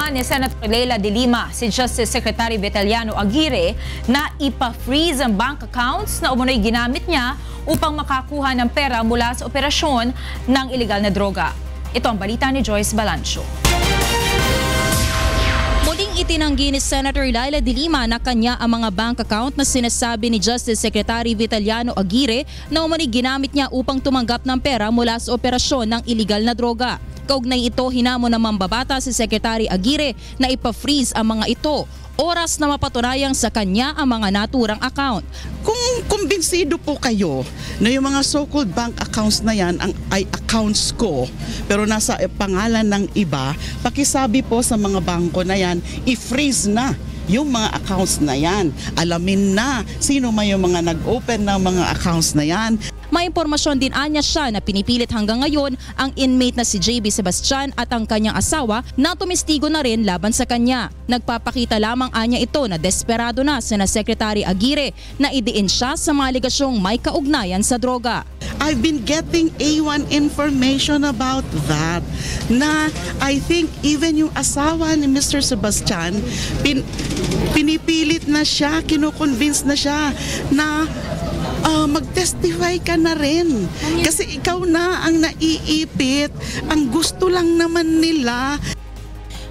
naman ni Senator Leila de Lima si Justice Secretary Vitaliano Aguirre na ipa-freeze ang bank accounts na umunoy ginamit niya upang makakuha ng pera mula sa operasyon ng ilegal na droga. Ito ang balita ni Joyce Balancho. Muling itinanggi ni Senator Leila de Lima na kanya ang mga bank account na sinasabi ni Justice Secretary Vitaliano Aguirre na umano'y ginamit niya upang tumanggap ng pera mula sa operasyon ng ilegal na droga. Kaugnay ito, hinamon ng mambabata si Secretary Aguirre na ipa-freeze ang mga ito, oras na mapatunayang sa kanya ang mga naturang account. Kung kumbinsido po kayo na yung mga so-called bank accounts na yan ay accounts ko pero nasa pangalan ng iba, pakisabi po sa mga bangko na yan, i-freeze na yung mga accounts na yan. Alamin na sino may yung mga nag-open ng mga accounts na yan. May impormasyon din anya siya na pinipilit hanggang ngayon ang inmate na si JB Sebastian at ang kanyang asawa na tumistigo na rin laban sa kanya. Nagpapakita lamang anya ito na desperado na sina Secretary Aguirre na idiin siya sa mga aligasyong may kaugnayan sa droga. I've been getting A1 information about that na I think even yung asawa ni Mr. Sebastian pinipilit na siya, kinukonvince na siya na mag-testify ka na rin. Kasi ikaw na ang naiipit. Ang gusto lang naman nila.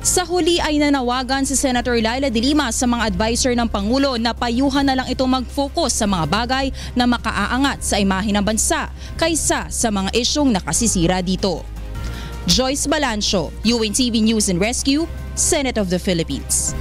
Sa huli ay nanawagan si Senator Leila de Lima sa mga advisor ng Pangulo na payuhan na lang itong mag-focus sa mga bagay na makaaangat sa imahe ng bansa kaysa sa mga isyong nakasisira dito. Joyce Balancho, UNTV News and Rescue, Senate of the Philippines.